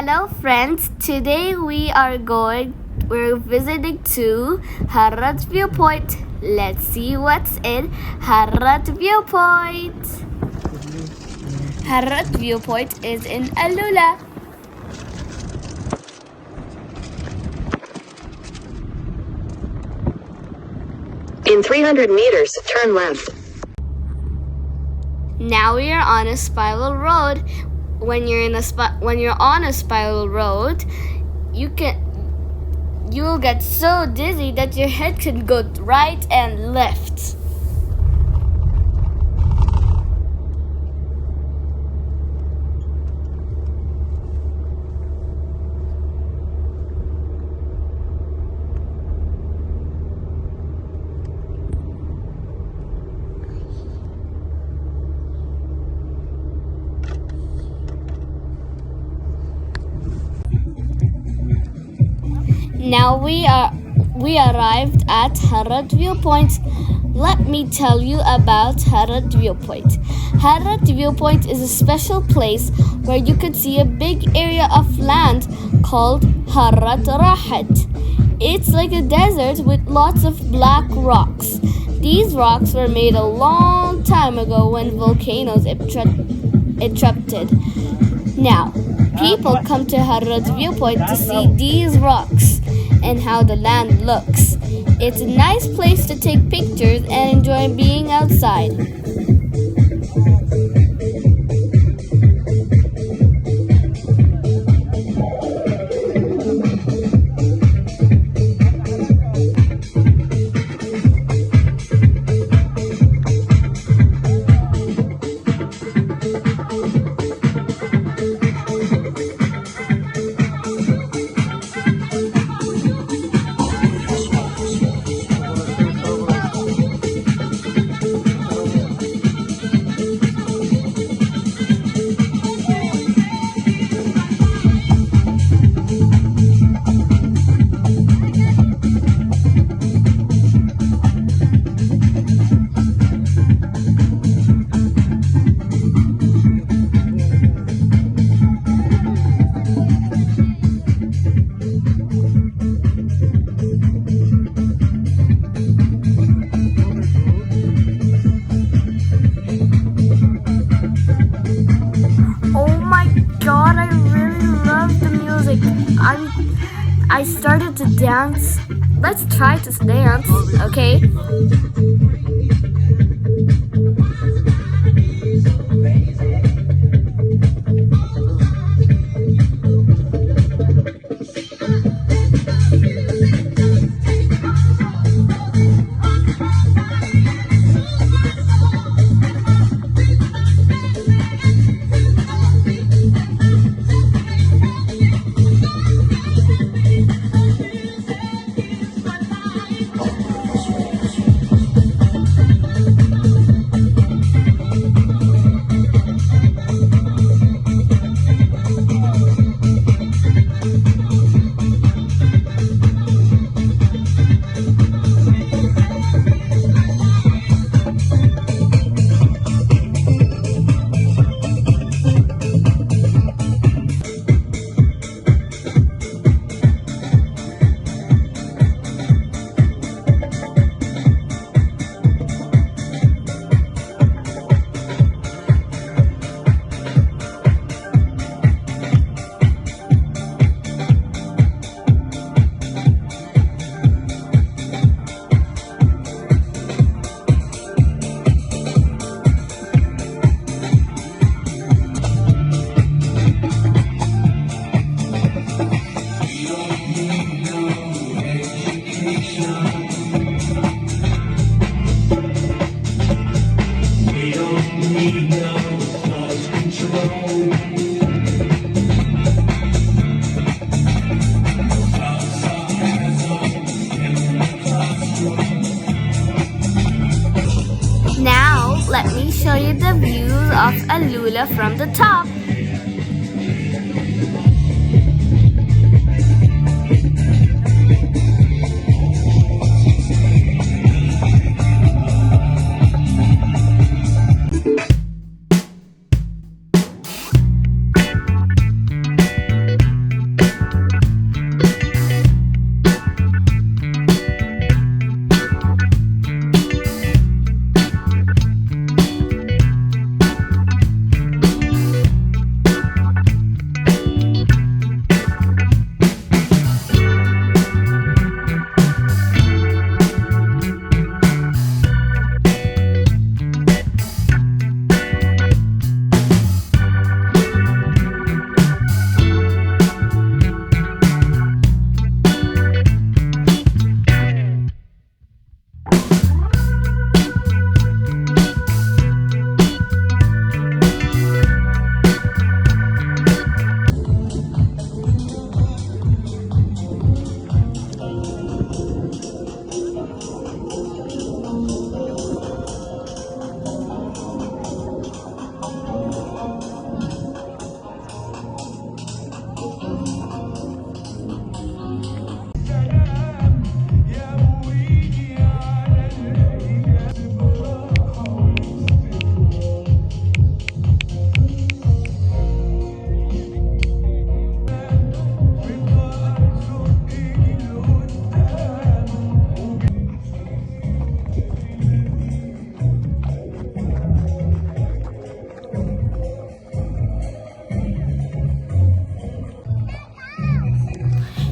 Hello friends, today we're visiting to Harrat Viewpoint. Let's see what's in Harrat Viewpoint. Harrat Viewpoint is in Alula. In 300 meters, turn left. Now we are on a spiral road. When you're on a spiral road, you'll get so dizzy that your head can go right and left. Now we arrived at Harrat Viewpoint. Let me tell you about Harrat Viewpoint. Harrat Viewpoint is a special place where you can see a big area of land called Harrat Rahat. It's like a desert with lots of black rocks. These rocks were made a long time ago when volcanoes erupted. Now, people come to Harrat Viewpoint to see these rocks and how the land looks. It's a nice place to take pictures and enjoy being outside. I started to dance. Let's try to dance, okay? Now, let me show you the views of Alula from the top.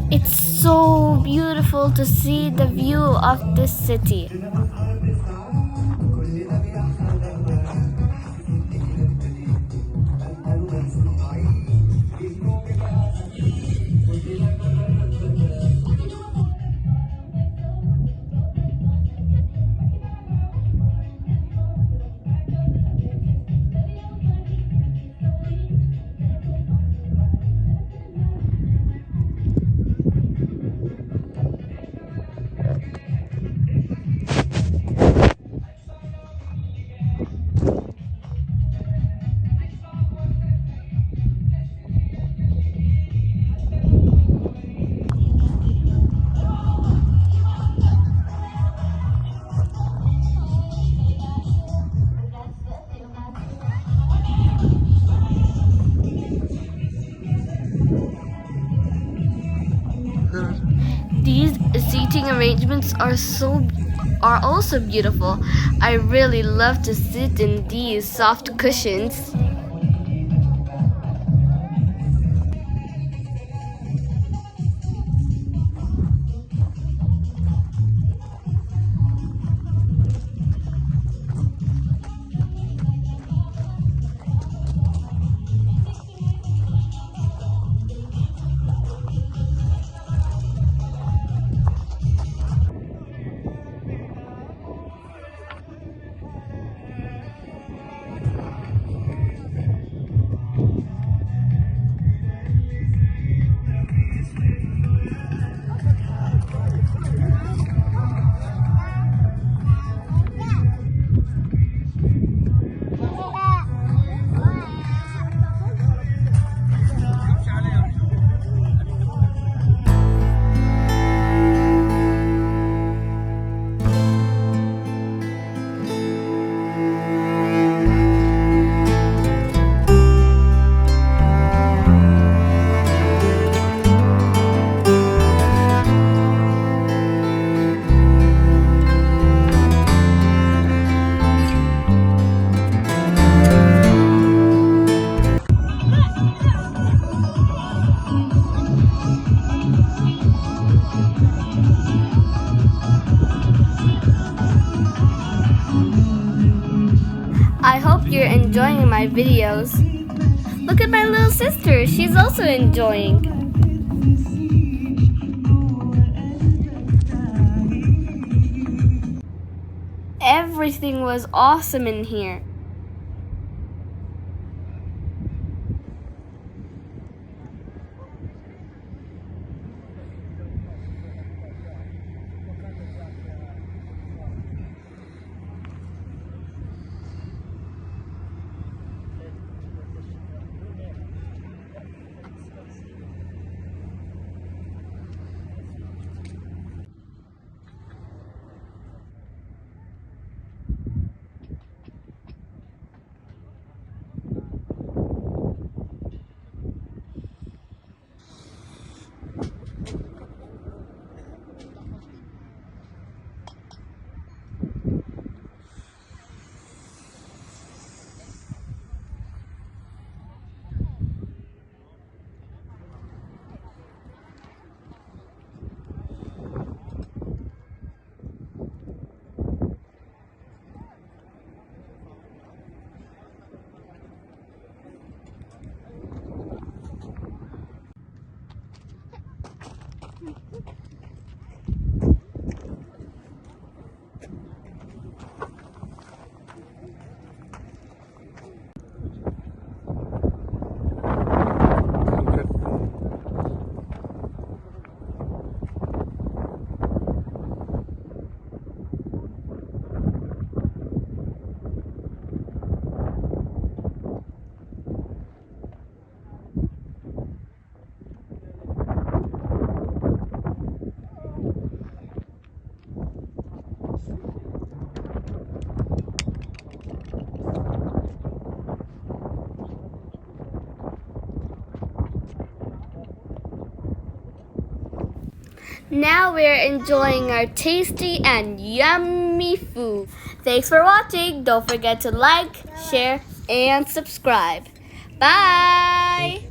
It's so beautiful to see the view of this city. These seating arrangements are also beautiful. I really love to sit in these soft cushions. I hope you're enjoying my videos. Look at my little sister, she's also enjoying. Everything was awesome in here. Now we're enjoying our tasty and yummy food. Thanks for watching. Don't forget to like, share, and subscribe. Bye!